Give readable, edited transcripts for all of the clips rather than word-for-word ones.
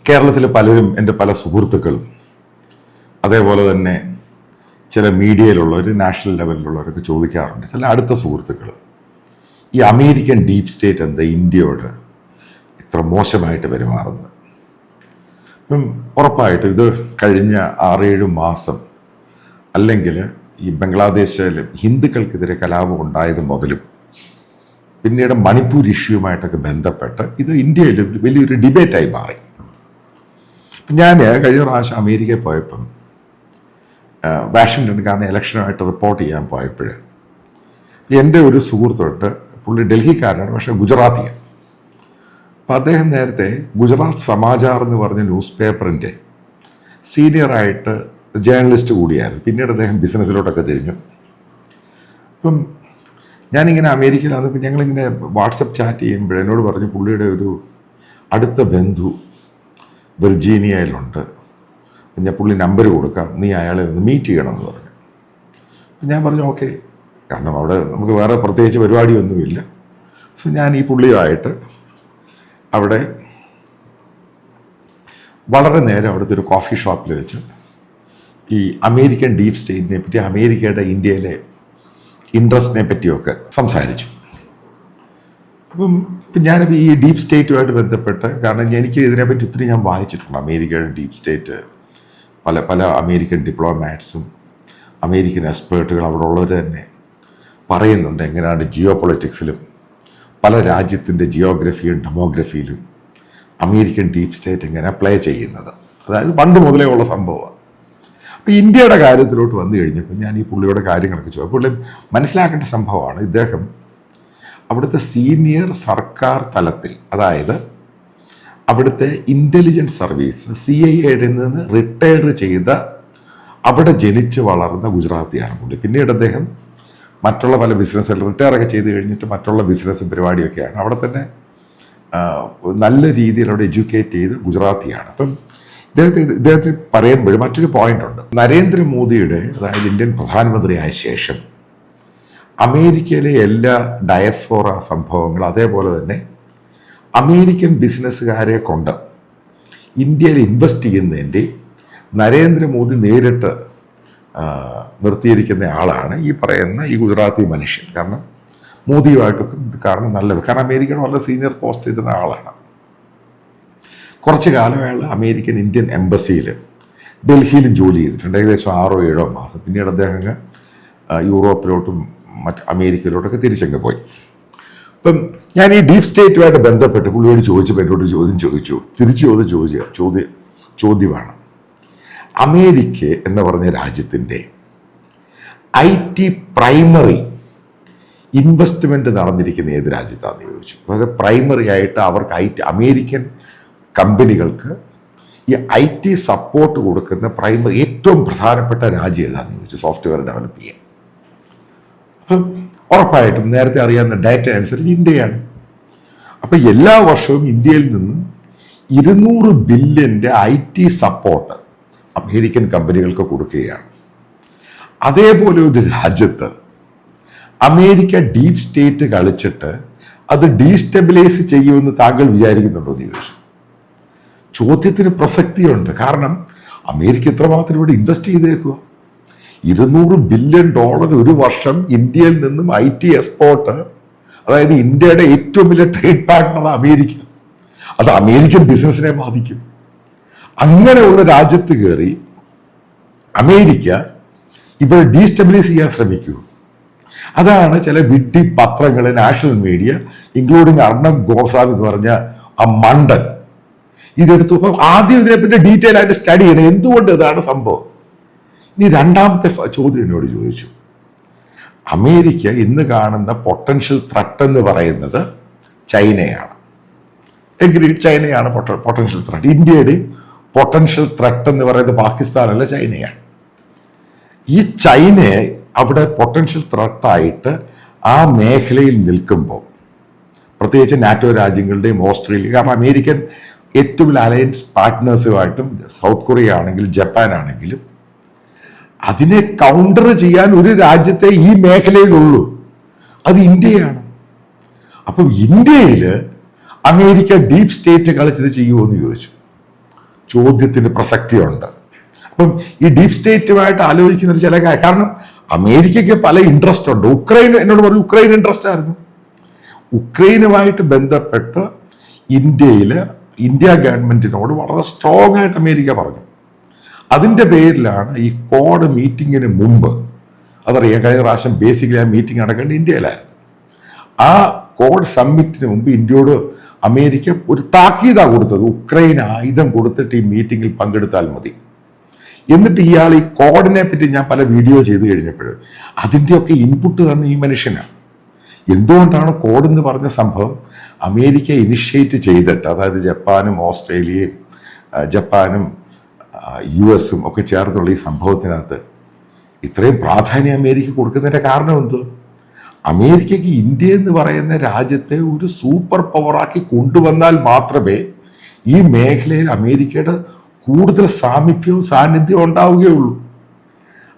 കേരളത്തിലെ പലരും, എൻ്റെ പല സുഹൃത്തുക്കളും, അതേപോലെ തന്നെ ചില മീഡിയയിലുള്ളവർ, നാഷണൽ ലെവലിലുള്ളവരൊക്കെ ചോദിക്കാറുണ്ട്, ചില അടുത്ത സുഹൃത്തുക്കൾ, ഈ അമേരിക്കൻ ഡീപ് സ്റ്റേറ്റ് എന്താ ഇന്ത്യയോട് ഇത്ര മോശമായിട്ട് പെരുമാറുന്നത്? ഇപ്പം ഉറപ്പായിട്ടും ഇത് കഴിഞ്ഞ 6-7 മാസം, അല്ലെങ്കിൽ ഈ ബംഗ്ലാദേശിൽ ഹിന്ദുക്കൾക്കെതിരെ കലാപം ഉണ്ടായത് മുതലും പിന്നീട് മണിപ്പൂർ ഇഷ്യൂമായിട്ടൊക്കെ ബന്ധപ്പെട്ട് ഇത് ഇന്ത്യയിൽ വലിയൊരു ഡിബേറ്റായി മാറി. ഞാൻ കഴിഞ്ഞ പ്രാവശ്യം അമേരിക്കയിൽ പോയപ്പം വാഷിങ്ടൺ, കാരണം ഇലക്ഷനുമായിട്ട് റിപ്പോർട്ട് ചെയ്യാൻ പോയപ്പോൾ എൻ്റെ ഒരു സുഹൃത്തുണ്ട്, പുള്ളി ഡൽഹിക്കാരനാണ്, പക്ഷേ ഗുജറാത്തിയാണ്. അപ്പം അദ്ദേഹം നേരത്തെ ഗുജറാത്ത് സമാചാർ എന്ന് പറഞ്ഞ ന്യൂസ് പേപ്പറിൻ്റെ സീനിയറായിട്ട് ജേർണലിസ്റ്റ് കൂടിയായിരുന്നു. പിന്നീട് അദ്ദേഹം ബിസിനസ്സിലോട്ടൊക്കെ തിരിഞ്ഞു. അപ്പം ഞാനിങ്ങനെ അമേരിക്കയിലാകുമ്പോൾ ഞങ്ങളിങ്ങനെ വാട്സപ്പ് ചാറ്റ് ചെയ്യുമ്പോൾ എന്നോട് പറഞ്ഞു, പുള്ളിയുടെ ഒരു അടുത്ത ബന്ധു വിർജീനിയയിലുണ്ട്, ഞാൻ പുള്ളി നമ്പർ കൊടുക്കാം, നീ അയാളെ ഒന്ന് മീറ്റ് ചെയ്യണമെന്ന് പറഞ്ഞു. അപ്പം ഞാൻ പറഞ്ഞു ഓക്കെ, കാരണം അവിടെ നമുക്ക് വേറെ പ്രത്യേകിച്ച് പരിപാടിയൊന്നുമില്ല. സോ ഞാൻ ഈ പുള്ളിയുമായിട്ട് അവിടെ വളരെ നേരം അവിടുത്തെ ഒരു കോഫി ഷോപ്പിൽ വെച്ച് ഈ അമേരിക്കൻ ഡീപ് സ്റ്റേറ്റിനെ പറ്റി, അമേരിക്കയുടെ ഇന്ത്യയിലെ ഇൻട്രസ്റ്റിനെ പറ്റിയൊക്കെ സംസാരിച്ചു. അപ്പം ഞാനിപ്പോൾ ഈ ഡീപ് സ്റ്റേറ്റുമായിട്ട് ബന്ധപ്പെട്ട്, കാരണം എനിക്ക് ഇതിനെപ്പറ്റി ഒത്തിരി ഞാൻ വായിച്ചിട്ടുണ്ട്. അമേരിക്കയുടെ ഡീപ് സ്റ്റേറ്റ്, പല അമേരിക്കൻ ഡിപ്ലോമാറ്റ്സും അമേരിക്കൻ എക്സ്പേർട്ടുകൾ അവിടെ ഉള്ളവർ തന്നെ പറയുന്നുണ്ട് എങ്ങനെയാണ് ജിയോ പൊളിറ്റിക്സിലും പല രാജ്യത്തിൻ്റെ ജിയോഗ്രഫിയും ഡെമോഗ്രഫിയിലും അമേരിക്കൻ ഡീപ് സ്റ്റേറ്റ് എങ്ങനെ പ്ലേ ചെയ്യുന്നത്. അതായത് പണ്ട് മുതലേ ഉള്ള സംഭവമാണ്. അപ്പോൾ ഇന്ത്യയുടെ കാര്യത്തിലോട്ട് വന്നു കഴിഞ്ഞപ്പോൾ ഞാൻ ഈ പുള്ളിയുടെ കാര്യങ്ങളൊക്കെ ചോദിച്ചു. പുള്ളി മനസ്സിലാക്കേണ്ട സംഭവമാണ്, ഇദ്ദേഹം അവിടുത്തെ സീനിയർ സർക്കാർ തലത്തിൽ, അതായത് അവിടുത്തെ ഇൻ്റലിജൻസ് സർവീസ് CIA നിന്ന് റിട്ടയർ ചെയ്ത, അവിടെ ജനിച്ച് വളർന്ന ഗുജറാത്തിയാണ് പുള്ളി. പിന്നീട് അദ്ദേഹം മറ്റുള്ള പല ബിസിനസ്സിൽ റിട്ടയറൊക്കെ ചെയ്ത് കഴിഞ്ഞിട്ട് മറ്റുള്ള ബിസിനസ്സും പരിപാടിയൊക്കെയാണ്. അവിടെ തന്നെ നല്ല രീതിയിൽ അവിടെ എഡ്യൂക്കേറ്റ് ചെയ്ത് ഗുജറാത്തിയാണ്. അപ്പം ഇദ്ദേഹത്തിന് പറയുമ്പോൾ മറ്റൊരു പോയിന്റ് ഉണ്ട്. നരേന്ദ്രമോദിയുടെ, അതായത് ഇന്ത്യൻ പ്രധാനമന്ത്രിയായ ശേഷം അമേരിക്കയിലെ എല്ലാ ഡയസ്പോറ സംഭവങ്ങൾ, അതേപോലെ തന്നെ അമേരിക്കൻ ബിസിനസ്സുകാരെ കൊണ്ട് ഇന്ത്യയിൽ ഇൻവെസ്റ്റ് ചെയ്യുന്നതിൻ്റെ നരേന്ദ്രമോദി നേരിട്ട് നിർത്തിയിരിക്കുന്ന ആളാണ് ഈ പറയുന്ന ഈ ഗുജറാത്തി മനുഷ്യൻ. കാരണം മോദിയുമായിട്ടൊക്കെ ഇത് കാരണം കാരണം അമേരിക്കയുടെ വളരെ സീനിയർ പോസ്റ്റ് ഇരുന്ന ആളാണ്. കുറച്ച് കാലം അയാൾ അമേരിക്കൻ ഇന്ത്യൻ എംബസിയിൽ ഡൽഹിയിലും ജോലി ചെയ്തിട്ടുണ്ട്, ഏകദേശം 6-7 മാസം. പിന്നീട് അദ്ദേഹം യൂറോപ്പിലോട്ടും അമേരിക്കയിലോട്ടൊക്കെ തിരിച്ചങ്ങ് പോയി. അപ്പം ഞാൻ ഈ ഡീപ് സ്റ്റേറ്റുമായിട്ട് ബന്ധപ്പെട്ട് പുള്ളിയോട് ചോദിച്ചപ്പോൾ എന്നോട് ചോദ്യം ചോദിച്ചു, തിരിച്ചു ചോദ്യമാണ്, അമേരിക്ക എന്ന് പറഞ്ഞ രാജ്യത്തിൻ്റെ IT പ്രൈമറി ഇൻവെസ്റ്റ്മെൻറ്റ് നടന്നിരിക്കുന്ന ഏത് രാജ്യത്താണെന്ന് ചോദിച്ചു. അതായത് പ്രൈമറി ആയിട്ട് അവർക്ക് അമേരിക്കൻ കമ്പനികൾക്ക് ഈ IT സപ്പോർട്ട് കൊടുക്കുന്ന പ്രൈമറി ഏറ്റവും പ്രധാനപ്പെട്ട രാജ്യം ഏതാണെന്ന് ചോദിച്ചു, സോഫ്റ്റ്വെയർ ഡെവലപ്പ് ചെയ്യാൻ. അപ്പം ഉറപ്പായിട്ടും നേരത്തെ അറിയാവുന്ന ഡാറ്റ അനുസരിച്ച് ഇന്ത്യയാണ്. അപ്പം എല്ലാ വർഷവും ഇന്ത്യയിൽ നിന്നും 200 ബില്യൻ്റെ IT സപ്പോർട്ട് അമേരിക്കൻ കമ്പനികൾക്ക് കൊടുക്കുകയാണ്. അതേപോലെ ഒരു രാജ്യത്ത് അമേരിക്ക ഡീപ് സ്റ്റേറ്റ് കളിച്ചിട്ട് അത് ഡീസ്റ്റെബിലൈസ് ചെയ്യുമെന്ന് താങ്കൾ വിചാരിക്കുന്നുണ്ടോ എന്ന് ചോദിച്ചു. ചോദ്യത്തിന് പ്രസക്തിയുണ്ട്. കാരണം അമേരിക്ക ഇത്രമാത്രം ഇവിടെ ഇൻവെസ്റ്റ് ചെയ്തേക്കുക, $200 ബില്യൺ ഒരു വർഷം ഇന്ത്യയിൽ നിന്നും IT എക്സ്പോർട്ട്. അതായത് ഇന്ത്യയുടെ ഏറ്റവും വലിയ ട്രേഡ് പാർട്ട്ണർ അമേരിക്ക. അത് അമേരിക്കൻ ബിസിനസ്സിനെ ബാധിക്കും. അങ്ങനെയുള്ള രാജ്യത്ത് കയറി അമേരിക്ക ഇപ്പോൾ ഡീസ്റ്റെബിലൈസ് ചെയ്യാൻ ശ്രമിക്കൂ. അതാണ് ചില വിഡ്ഢി പത്രങ്ങൾ, national media, including Arnab Goswami എന്ന് പറഞ്ഞ ആ മണ്ടൻ ഇതെടുത്തു. അപ്പം ആദ്യം ഇതിനെപ്പറ്റി ഡീറ്റെയിൽ ആയിട്ട് സ്റ്റഡി ചെയ്യണം, എന്തുകൊണ്ട് ഇതാണ് സംഭവം. ഇനി രണ്ടാമത്തെ ചോദ്യം എന്നോട് ചോദിച്ചു, അമേരിക്ക ഇന്ന് കാണുന്ന പൊട്ടൻഷ്യൽ ത്രെട്ട് എന്ന് പറയുന്നത് ചൈനയാണ്. എഗ്രീഡ്, ചൈനയാണ് പൊട്ടൻഷ്യൽ ത്രെട്ട്. ഇന്ത്യയുടെ പൊട്ടൻഷ്യൽ ത്രെട്ട് എന്ന് പറയുന്നത് പാകിസ്ഥാനല്ല, ചൈനയാണ്. ഈ ചൈനയെ അവിടെ പൊട്ടൻഷ്യൽ ത്രെട്ടായിട്ട് ആ മേഖലയിൽ നിൽക്കുമ്പോൾ, പ്രത്യേകിച്ച് നാറ്റോ രാജ്യങ്ങളുടെയും ഓസ്ട്രേലിയ, കാരണം അമേരിക്കൻ ഏറ്റവും വലിയ അലയൻസ് പാർട്ട്നേഴ്സുമായിട്ടും സൗത്ത് കൊറിയ ആണെങ്കിലും ജപ്പാൻ ആണെങ്കിലും അതിനെ കൗണ്ടർ ചെയ്യാൻ ഒരു രാജ്യത്തെ ഈ മേഖലയിലുള്ളൂ, അത് ഇന്ത്യയാണ്. അപ്പം ഇന്ത്യയിൽ അമേരിക്ക ഡീപ് സ്റ്റേറ്റ് കളിച്ചത് ചെയ്യുമോ എന്ന് ചോദിച്ചു. ചോദ്യത്തിന് പ്രസക്തിയുണ്ട്. അപ്പം ഈ ഡീപ് സ്റ്റേറ്റുമായിട്ട് ആലോചിക്കുന്ന ചില കാരണം അമേരിക്കയ്ക്ക് പല ഇൻട്രസ്റ്റ് ഉണ്ട്. ഉക്രൈൻ എന്നോട് പറഞ്ഞു ഉക്രൈൻ ഇൻട്രസ്റ്റ് ആയിരുന്നു. ഉക്രൈനുമായിട്ട് ബന്ധപ്പെട്ട് ഇന്ത്യ ഗവൺമെന്റിനോട് വളരെ സ്ട്രോങ് ആയിട്ട് അമേരിക്ക പറഞ്ഞു. അതിൻ്റെ പേരിലാണ് ഈ ക്വാഡ് മീറ്റിങ്ങിന് മുമ്പ്, അതറിയാം, കഴിഞ്ഞ പ്രാവശ്യം ബേസിക്കലി ആ മീറ്റിംഗ് നടക്കേണ്ടത് ഇന്ത്യയിലായിരുന്നു. ആ ക്വാഡ് സമ്മിറ്റിന് മുമ്പ് ഇന്ത്യയോട് അമേരിക്ക ഒരു താക്കീതാണ് കൊടുത്തത്, ഉക്രൈൻ ആയുധം കൊടുത്തിട്ട് ഈ മീറ്റിങ്ങിൽ പങ്കെടുത്താൽ മതി. എന്നിട്ട് ഇയാൾ ഈ ക്വാഡിനെ പറ്റി ഞാൻ പല വീഡിയോ ചെയ്ത് കഴിഞ്ഞപ്പോൾ അതിൻ്റെയൊക്കെ ഇൻപുട്ട് തന്ന ഈ മനുഷ്യനാണ്. എന്തുകൊണ്ടാണ് ക്വാഡ് എന്ന് പറഞ്ഞ സംഭവം അമേരിക്ക ഇനിഷ്യേറ്റ് ചെയ്തിട്ട്, അതായത് ജപ്പാനും ഓസ്ട്രേലിയയും ജപ്പാനും US-ഉം ഒക്കെ ചേർന്നുള്ള ഈ സംഭവത്തിനകത്ത് ഇത്രയും പ്രാധാന്യം അമേരിക്ക കൊടുക്കുന്നതിൻ്റെ കാരണം എന്ത്? അമേരിക്കയ്ക്ക് ഇന്ത്യ എന്ന് പറയുന്ന രാജ്യത്തെ ഒരു സൂപ്പർ പവറാക്കി കൊണ്ടുവന്നാൽ മാത്രമേ ഈ മേഖലയിൽ അമേരിക്കയുടെ കൂടുതൽ സാമീപ്യവും സാന്നിധ്യവും ഉണ്ടാവുകയുള്ളൂ.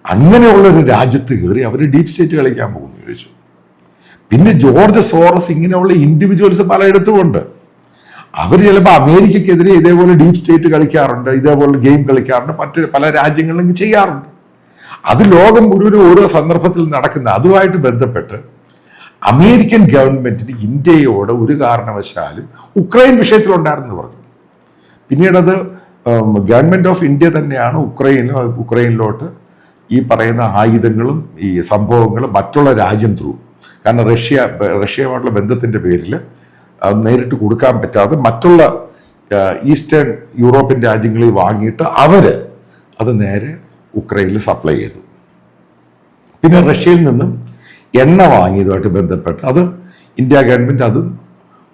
അങ്ങനെയുള്ളൊരു രാജ്യത്ത് കയറി അവർ ഡീപ് സ്റ്റേറ്റ് കളിക്കാൻ പോകുന്നു ചോദിച്ചു. പിന്നെ ജോർജ് സോറസ് ഇങ്ങനെയുള്ള ഇൻഡിവിജ്വൽസ് പലയിടത്തുമുണ്ട്. അവർ ചിലപ്പോൾ അമേരിക്കക്കെതിരെ ഇതേപോലെ ഡീപ് സ്റ്റേറ്റ് കളിക്കാറുണ്ട്, ഇതേപോലെ ഗെയിം കളിക്കാറുണ്ട്, മറ്റ് പല രാജ്യങ്ങളിലും ചെയ്യാറുണ്ട്. അത് ലോകം മുഴുവനും ഓരോ സന്ദർഭത്തിൽ നടക്കുന്ന അതുമായിട്ട് ബന്ധപ്പെട്ട് അമേരിക്കൻ ഗവൺമെന്റിന് ഇന്ത്യയോട് ഒരു കാരണവശാലും ഉക്രൈൻ വിഷയത്തിലുണ്ടായിരുന്നു പറഞ്ഞു. പിന്നീടത് ഗവൺമെന്റ് ഓഫ് ഇന്ത്യ തന്നെയാണ് ഉക്രൈനിലോട്ട് ഈ പറയുന്ന ആയുധങ്ങളും ഈ സംഭവങ്ങളും മറ്റുള്ള രാജ്യം ത്രൂ, കാരണം റഷ്യയുമായിട്ടുള്ള ബന്ധത്തിന്റെ പേരിൽ നേരിട്ട് കൊടുക്കാൻ പറ്റാതെ മറ്റുള്ള ഈസ്റ്റേൺ യൂറോപ്യൻ രാജ്യങ്ങളിൽ വാങ്ങിയിട്ട് അവര് അത് നേരെ ഉക്രൈനിൽ സപ്ലൈ ചെയ്തു. പിന്നെ റഷ്യയിൽ നിന്നും എണ്ണ വാങ്ങിയതുമായിട്ട് ബന്ധപ്പെട്ട് അത് ഇന്ത്യ ഗവൺമെന്റ് അതും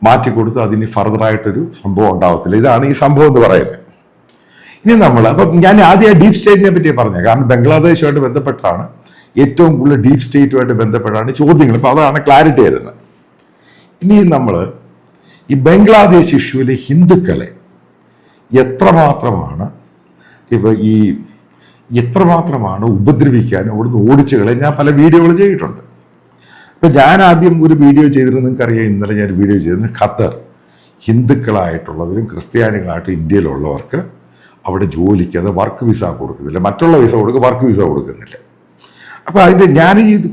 മാറ്റിക്കൊടുത്ത് അതിന് ഫർദറായിട്ടൊരു സംഭവം ഉണ്ടാവത്തില്ല. ഇതാണ് ഈ സംഭവം എന്ന് പറയുന്നത്. ഇനി അപ്പം ഞാൻ ആദ്യം ഡീപ് സ്റ്റേറ്റിനെ പറ്റി പറഞ്ഞത്, കാരണം ബംഗ്ലാദേശുമായിട്ട് ബന്ധപ്പെട്ടാണ് ഏറ്റവും കൂടുതൽ ഡീപ് സ്റ്റേറ്റുമായിട്ട് ബന്ധപ്പെട്ടാണ് ചോദ്യങ്ങൾ. ഇപ്പം അതാണ് ക്ലാരിറ്റി വരുന്നത്. ഇനി നമ്മൾ ഈ ബംഗ്ലാദേശ് ഇഷ്യൂവിലെ ഹിന്ദുക്കളെ എത്രമാത്രമാണ് ഉപദ്രവിക്കാൻ അവിടുന്ന് ഓടിച്ചുകളെ ഞാൻ പല വീഡിയോകൾ ചെയ്തിട്ടുണ്ട്. ഇപ്പം ഞാൻ ആദ്യം ഒരു വീഡിയോ ചെയ്തിരുന്നത് നിങ്ങൾക്കറിയാം, ഇന്നലെ ഞാൻ വീഡിയോ ചെയ്തിരുന്നത് ഖത്തർ ഹിന്ദുക്കളായിട്ടുള്ളവരും ക്രിസ്ത്യാനികളായിട്ടും ഇന്ത്യയിലുള്ളവർക്ക് അവിടെ ജോലിക്ക് അത് വർക്ക് വിസ കൊടുക്കുന്നില്ല, മറ്റുള്ള വിസ കൊടുക്കുക, വർക്ക് വിസ കൊടുക്കുന്നില്ല. അപ്പോൾ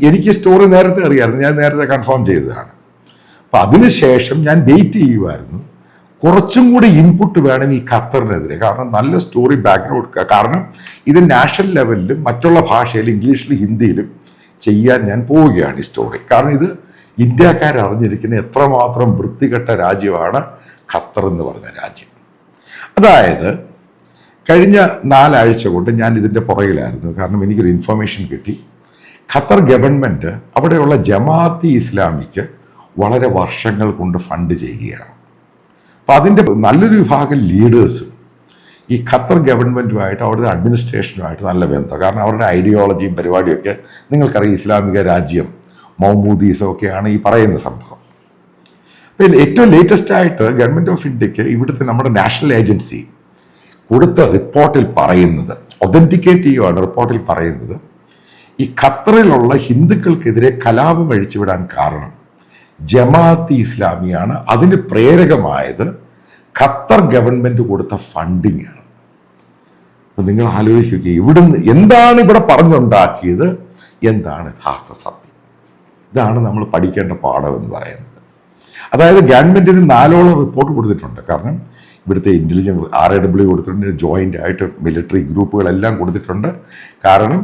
എനിക്ക് സ്റ്റോറി നേരത്തെ അറിയാമായിരുന്നു, ഞാൻ നേരത്തെ കൺഫേം ചെയ്തതാണ്. അപ്പം അതിനുശേഷം ഞാൻ വെയിറ്റ് ചെയ്യുമായിരുന്നു കുറച്ചും കൂടി ഇൻപുട്ട് വേണം ഈ ഖത്തറിനെതിരെ, കാരണം നല്ല സ്റ്റോറി ബാക്ക്ഗ്രൗണ്ട്, കാരണം ഇത് നാഷണൽ ലെവലിലും മറ്റുള്ള ഭാഷയിലും ഇംഗ്ലീഷിലും ഹിന്ദിയിലും ചെയ്യാൻ ഞാൻ പോവുകയാണ് ഈ സ്റ്റോറി. കാരണം ഇത് ഇന്ത്യക്കാരറിഞ്ഞിരിക്കുന്ന എത്രമാത്രം വൃത്തികെട്ട രാജ്യമാണ് ഖത്തർ എന്ന് പറഞ്ഞ രാജ്യം. അതായത് കഴിഞ്ഞ 4 ആഴ്ച കൊണ്ട് ഞാൻ ഇതിൻ്റെ പുറകിലായിരുന്നു, കാരണം എനിക്കൊരു ഇൻഫർമേഷൻ കിട്ടി. ഖത്തർ ഗവൺമെൻറ് അവിടെയുള്ള ജമാഅത്തി ഇസ്ലാമിക്ക് വളരെ വർഷങ്ങൾ കൊണ്ട് ഫണ്ട് ചെയ്യുകയാണ്. അപ്പം അതിൻ്റെ നല്ലൊരു വിഭാഗം ലീഡേഴ്സ് ഈ ഖത്തർ ഗവൺമെൻറ്റുമായിട്ട് അവിടുത്തെ അഡ്മിനിസ്ട്രേഷനുമായിട്ട് നല്ല ബന്ധം, കാരണം അവരുടെ ഐഡിയോളജിയും പരിപാടിയൊക്കെ നിങ്ങൾക്കറിയാം, ഇസ്ലാമിക രാജ്യം മൗമൂദീസം ഒക്കെയാണ് ഈ പറയുന്ന സംഭവം. അപ്പോൾ ഏറ്റവും ലേറ്റസ്റ്റ് ആയിട്ട് ഗവൺമെൻറ് ഓഫ് ഇന്ത്യക്ക് ഇവിടുത്തെ നമ്മുടെ നാഷണൽ ഏജൻസി കൊടുത്ത റിപ്പോർട്ടിൽ പറയുന്നത്, ഒതന്റിക്കേറ്റ് ചെയ്യുവാണ് റിപ്പോർട്ടിൽ പറയുന്നത്, ഈ ഖത്തറിലുള്ള ഹിന്ദുക്കൾക്കെതിരെ കലാപം അഴിച്ചുവിടാൻ കാരണം ജമാഅത്തി ഇസ്ലാമിയാണ്. അതിന് പ്രേരകമായത് ഖത്തർ ഗവൺമെന്റ് കൊടുത്ത ഫണ്ടിങ് ആണ്. അപ്പൊ നിങ്ങൾ ആലോചിക്കുക, ഇവിടുന്ന് എന്താണ് ഇവിടെ പറഞ്ഞുണ്ടാക്കിയത്, എന്താണ് യഥാർത്ഥ സത്യം? ഇതാണ് നമ്മൾ പഠിക്കേണ്ട പാഠം എന്ന് പറയുന്നത്. അതായത് ഗവൺമെന്റിന് 4ഓളം റിപ്പോർട്ട് കൊടുത്തിട്ടുണ്ട്, കാരണം ഇവിടുത്തെ ഇന്റലിജൻസ് RAW കൊടുത്തിട്ടുണ്ട്, ജോയിന്റ് ആയിട്ട് മിലിറ്ററി ഗ്രൂപ്പുകളെല്ലാം കൊടുത്തിട്ടുണ്ട്. കാരണം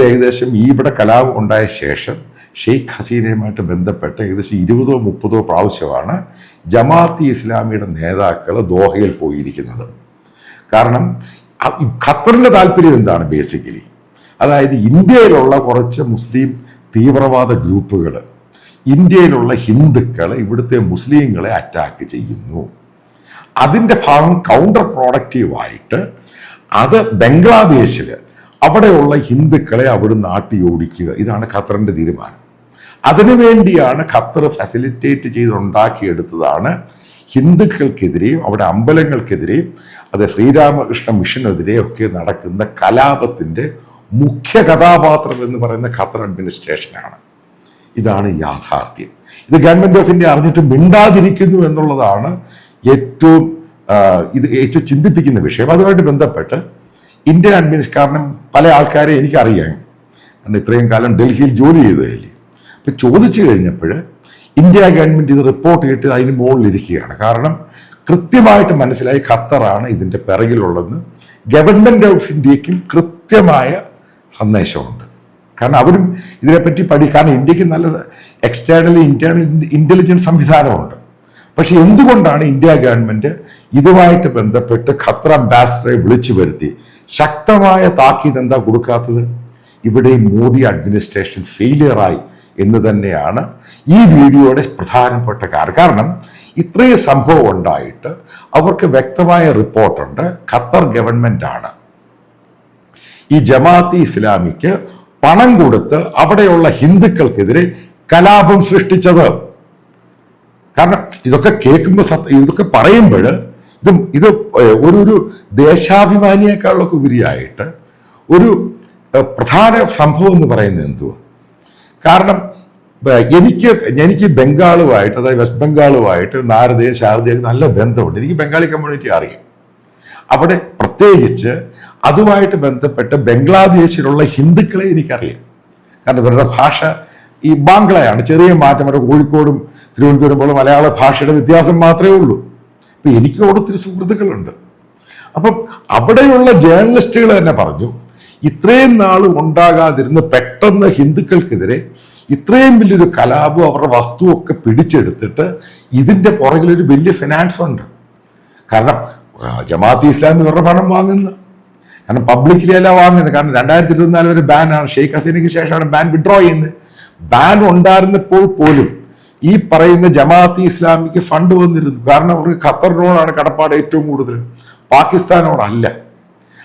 ഏകദേശം ഇവിടെ കലാപം ഉണ്ടായ ശേഷം ഷെയ്ഖ് ഹസീനയുമായിട്ട് ബന്ധപ്പെട്ട് ഏകദേശം 20-30 പ്രാവശ്യമാണ് ജമാഅത്തി ഇസ്ലാമിയുടെ നേതാക്കൾ ദോഹയിൽ പോയിരിക്കുന്നത്. കാരണം ഖത്തറിൻ്റെ താല്പര്യം എന്താണ് ബേസിക്കലി, അതായത് ഇന്ത്യയിലുള്ള കുറച്ച് മുസ്ലിം തീവ്രവാദ ഗ്രൂപ്പുകൾ ഇന്ത്യയിലുള്ള ഹിന്ദുക്കളെ, ഇവിടുത്തെ മുസ്ലിങ്ങളെ അറ്റാക്ക് ചെയ്യുന്നു. അതിൻ്റെ ഭാഗം കൗണ്ടർ പ്രോഡക്റ്റീവായിട്ട് അത് ബംഗ്ലാദേശിൽ അവിടെയുള്ള ഹിന്ദുക്കളെ അവിടെ നാട്ടിയോടിക്കുക, ഇതാണ് ഖത്തറിൻ്റെ തീരുമാനം. അതിനുവേണ്ടിയാണ് ഖത്തർ ഫെസിലിറ്റേറ്റ് ചെയ്തുണ്ടാക്കിയെടുത്തതാണ് ഹിന്ദുക്കൾക്കെതിരെയും അവിടെ അമ്പലങ്ങൾക്കെതിരെയും അത് ശ്രീരാമകൃഷ്ണ മിഷനെതിരെയും ഒക്കെ നടക്കുന്ന കലാപത്തിൻ്റെ മുഖ്യ കഥാപാത്രം എന്ന് പറയുന്ന ഖത്തർ അഡ്മിനിസ്ട്രേഷനാണ്. ഇതാണ് യാഥാർത്ഥ്യം. ഇത് ഗവൺമെന്റ് ഓഫ് ഇന്ത്യ അറിഞ്ഞിട്ട് മിണ്ടാതിരിക്കുന്നു എന്നുള്ളതാണ് ഏറ്റവും ഇത് ഏറ്റവും ചിന്തിപ്പിക്കുന്ന വിഷയം. അതുമായിട്ട് ബന്ധപ്പെട്ട് ഇന്ത്യൻ കാരണം പല ആൾക്കാരെ എനിക്കറിയാം, കാരണം ഇത്രയും കാലം ഡൽഹിയിൽ ജോലി ചെയ്തതല്ലേ. അപ്പം ചോദിച്ചു കഴിഞ്ഞപ്പോൾ ഇന്ത്യ ഗവൺമെൻറ് ഇത് റിപ്പോർട്ട് കിട്ടി അതിന് മുകളിലിരിക്കുകയാണ്. കാരണം കൃത്യമായിട്ട് മനസ്സിലായി ഖത്തറാണ് ഇതിൻ്റെ പിറകിലുള്ളതെന്ന് ഗവൺമെൻറ് ഓഫ് ഇന്ത്യക്കും കൃത്യമായ സന്ദേശമുണ്ട്. കാരണം അവരും ഇതിനെപ്പറ്റി കാരണം ഇന്ത്യക്ക് നല്ല എക്സ്റ്റേണലി ഇന്റേണൽ ഇന്റലിജൻസ് സംവിധാനമുണ്ട്. പക്ഷെ എന്തുകൊണ്ടാണ് ഇന്ത്യ ഗവൺമെന്റ് ഇതുമായിട്ട് ബന്ധപ്പെട്ട് ഖത്തർ അംബാസിഡറെ വിളിച്ചു വരുത്തി ശക്തമായ താക്കീത് എന്താ കൊടുക്കാത്തത്? ഇവിടെ മോദി അഡ്മിനിസ്ട്രേഷൻ ഫെയിലിയറായി എന്ന് തന്നെയാണ് ഈ വീഡിയോയുടെ പ്രധാനപ്പെട്ട കാരണം. കാരണം ഇത്രയും സംഭവം ഉണ്ടായിട്ട് അവർക്ക് വ്യക്തമായ റിപ്പോർട്ടുണ്ട്. ഖത്തർ ഗവൺമെന്റാണ് ഈ ജമാഅത്തെ ഇസ്ലാമിക്ക് പണം കൊടുത്ത് അവിടെയുള്ള ഹിന്ദുക്കൾക്കെതിരെ കലാപം സൃഷ്ടിച്ചത്. കാരണം ഇതൊക്കെ കേൾക്കുമ്പോൾ ഇതൊക്കെ പറയുമ്പോൾ ഇത് ഒരു ദേശാഭിമാനിയേക്കാളൊക്കെ ഉപരിയായിട്ട് ഒരു പ്രധാന സംഭവം എന്ന് പറയുന്നത് എന്തുവാ? കാരണം എനിക്ക് ബംഗാളുമായിട്ട്, അതായത് വെസ്റ്റ് ബംഗാളുമായിട്ട് നാരദയും ശാരദയും നല്ല ബന്ധമുണ്ട്. എനിക്ക് ബംഗാളി കമ്മ്യൂണിറ്റി അറിയാം. അവിടെ പ്രത്യേകിച്ച് അതുമായിട്ട് ബന്ധപ്പെട്ട് ബംഗ്ലാദേശിലുള്ള ഹിന്ദുക്കളെ എനിക്കറിയാം. കാരണം ഇവരുടെ ഭാഷ ഈ ബാംഗ്ലയാണ്. ചെറിയ മാറ്റം, അവരുടെ കോഴിക്കോടും തിരുവനന്തപുരം പോലെ മലയാള ഭാഷയുടെ വ്യത്യാസം മാത്രമേ ഉള്ളൂ. അപ്പം എനിക്ക് അവിടെ ഒത്തിരി സുഹൃത്തുക്കളുണ്ട്. അപ്പം അവിടെയുള്ള ജേർണലിസ്റ്റുകൾ തന്നെ പറഞ്ഞു, ഇത്രയും നാൾ ഉണ്ടാകാതിരുന്ന് പെട്ടെന്ന് ഹിന്ദുക്കൾക്കെതിരെ ഇത്രയും വലിയൊരു കലാപം അവരുടെ വസ്തുവൊക്കെ പിടിച്ചെടുത്തിട്ട് ഇതിൻ്റെ പുറകിലൊരു വലിയ ഫിനാൻസ് ഉണ്ട്. കാരണം ജമാഅത്തെ ഇസ്ലാമി ഇവരുടെ പണം വാങ്ങുന്നത്, കാരണം പബ്ലിക്കലി അല്ല വാങ്ങുന്നത്. കാരണം 2024 വരെ ബാനാണ്. ഷെയ്ഖ് ഹസീനയ്ക്ക് ശേഷമാണ് ബാൻ വിഡ്രോ ചെയ്യുന്നത്. ബാൻ ഉണ്ടായിരുന്നപ്പോൾ പോലും ഈ പറയുന്ന ജമാഅത്തെ ഇസ്ലാമിക്ക് ഫണ്ട് വന്നിരുന്നു. കാരണം അവർക്ക് ഖത്തറിനോടാണ് കടപ്പാട് ഏറ്റവും കൂടുതൽ, പാകിസ്ഥാനോടല്ല.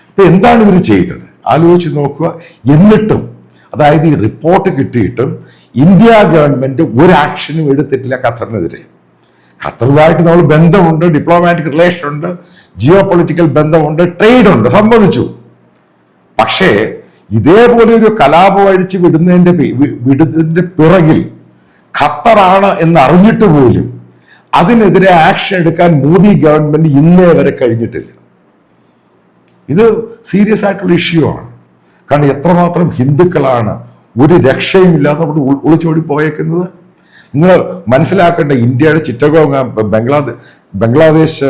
അപ്പൊ എന്താണ് ഇവർ ചെയ്തത് ആലോചിച്ച് നോക്കുക. എന്നിട്ടും, അതായത് ഈ റിപ്പോർട്ട് കിട്ടിയിട്ടും ഇന്ത്യ ഗവൺമെന്റ് ഒരു ആക്ഷനും എടുത്തിട്ടില്ല ഖത്തറിനെതിരെ. ഖത്തറുമായിട്ട് നമ്മൾ ബന്ധമുണ്ട്, ഡിപ്ലോമാറ്റിക് റിലേഷൻ ഉണ്ട്, ജിയോ പൊളിറ്റിക്കൽ ബന്ധമുണ്ട്, ട്രേഡ് ഉണ്ട്, സംബന്ധിച്ചു. പക്ഷേ ഇതേപോലെ ഒരു കലാപം അഴിച്ച് വിടുന്നതിന്റെ പിറകിൽ ഖത്തറാണ് എന്ന് അറിഞ്ഞിട്ട് പോലും അതിനെതിരെ ആക്ഷൻ എടുക്കാൻ മോദി ഗവൺമെന്റ് ഇന്നേ വരെ കഴിഞ്ഞിട്ടില്ല. ഇത് സീരിയസ് ആയിട്ടുള്ള ഇഷ്യൂ ആണ്. കാരണം എത്രമാത്രം ഹിന്ദുക്കളാണ് ഒരു രക്ഷയുമില്ലാതെ അവിടെ ഒളിച്ചോടി പോയേക്കുന്നത്. നിങ്ങൾ മനസ്സിലാക്കേണ്ട, ഇന്ത്യയുടെ ചിറ്റഗോങ് ബംഗ്ലാദേശ്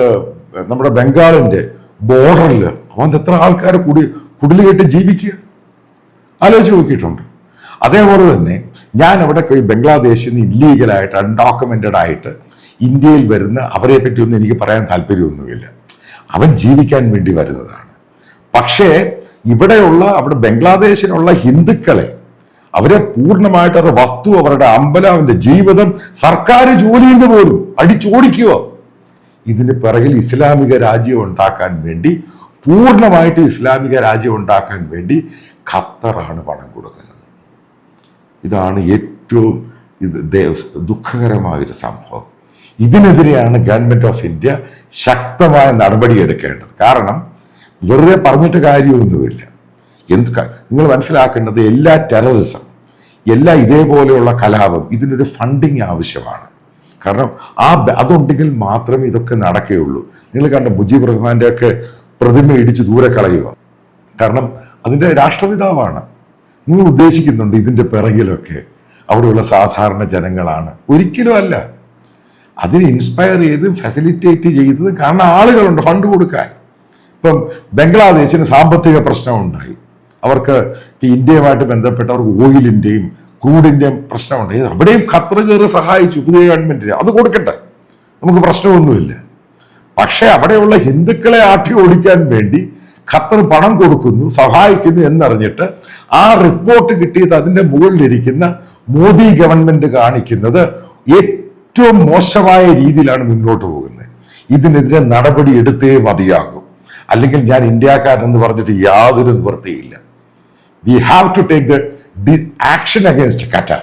നമ്മുടെ ബംഗാളിന്റെ ബോർഡറിൽ അവൻ എത്ര ആൾക്കാർ കുടിലുകെട്ട് ജീവിക്കുക ആലോചിച്ച് നോക്കിയിട്ടുണ്ട്. അതേപോലെ തന്നെ ഞാൻ അവിടെ ബംഗ്ലാദേശിൽ നിന്ന് ഇല്ലീഗലായിട്ട് അൺഡോക്യുമെന്റഡ് ആയിട്ട് ഇന്ത്യയിൽ വരുന്ന അവരെ പറ്റിയൊന്നും എനിക്ക് പറയാൻ താല്പര്യമൊന്നുമില്ല. അവൻ ജീവിക്കാൻ വേണ്ടി വരുന്നതാണ്. പക്ഷേ അവിടെ ബംഗ്ലാദേശിലുള്ള ഹിന്ദുക്കളെ അവരെ പൂർണ്ണമായിട്ട് അവരുടെ വസ്തു, അവരുടെ അമ്പലം, അവന്റെ ജീവിതം, സർക്കാർ ജോലിയിൽ നിന്ന് പോലും അടിച്ചോടിക്കുക. ഇതിന് പിറകിൽ ഇസ്ലാമിക രാജ്യം ഉണ്ടാക്കാൻ വേണ്ടി, പൂർണ്ണമായിട്ട് ഇസ്ലാമിക രാജ്യം ഉണ്ടാക്കാൻ വേണ്ടി ഖത്തറാണ് പണം കൊടുക്കുന്നത്. ഇതാണ് ഏറ്റവും ദുഃഖകരമായൊരു സംഭവം. ഇതിനെതിരെയാണ് ഗവൺമെന്റ് ഓഫ് ഇന്ത്യ ശക്തമായ നടപടിയെടുക്കേണ്ടത്. കാരണം വെറുതെ പറഞ്ഞിട്ട് കാര്യമൊന്നുമില്ല. നിങ്ങൾ മനസ്സിലാക്കേണ്ടത്, എല്ലാ ടെററിസം, എല്ലാ ഇതേപോലെയുള്ള കലാപം, ഇതിനൊരു ഫണ്ടിങ് ആവശ്യമാണ്. കാരണം അതുണ്ടെങ്കിൽ മാത്രമേ ഇതൊക്കെ നടക്കുകയുള്ളൂ. നിങ്ങൾ കണ്ട മുജീബ് റഹ്മാന്റെ ഒക്കെ പ്രതിമ ഇടിച്ച് ദൂരെ കളയുക. കാരണം അതിൻ്റെ രാഷ്ട്രപിതാവാണ്. നിങ്ങൾ ഉദ്ദേശിക്കുന്നുണ്ട് ഇതിൻ്റെ പിറകിലൊക്കെ അവിടെയുള്ള സാധാരണ ജനങ്ങളാണ്? ഒരിക്കലും അല്ല. അതിനെ ഇൻസ്പയർ ചെയ്ത് ഫെസിലിറ്റേറ്റ് ചെയ്തത് കാരണം ആളുകളുണ്ട് ഫണ്ട് കൊടുക്കാൻ. ഇപ്പം ബംഗ്ലാദേശിന് സാമ്പത്തിക പ്രശ്നമുണ്ടായി. അവർക്ക് ഇന്ത്യയുമായിട്ട് ബന്ധപ്പെട്ട് അവർക്ക് ഓയിലിൻ്റെയും ക്രൂഡിൻ്റെയും പ്രശ്നമുണ്ടായി. അവിടെയും ഖത്തർ കയറി സഹായിച്ചു പുതിയ ഗവൺമെന്റിന്. അത് കൊടുക്കട്ടെ, നമുക്ക് പ്രശ്നമൊന്നുമില്ല. പക്ഷെ അവിടെയുള്ള ഹിന്ദുക്കളെ ആട്ടി ഓടിക്കാൻ വേണ്ടി ഖത്തർ പണം കൊടുക്കുന്നു, സഹായിക്കുന്നു എന്നറിഞ്ഞിട്ട് ആ റിപ്പോർട്ട് കിട്ടിയത് അതിൻ്റെ മുകളിലിരിക്കുന്ന മോദി ഗവൺമെന്റ് കാണിക്കുന്നത് ഏറ്റവും മോശമായ രീതിയിലാണ് മുന്നോട്ട് പോകുന്നത്. ഇതിനെതിരെ നടപടി എടുത്തേ മതിയാകും. അല്ലെങ്കിൽ ഞാൻ ഇന്ത്യക്കാരൻ എന്ന് പറഞ്ഞിട്ട് യാതൊരു നിവൃത്തിയില്ല. We have to take the action against Qatar.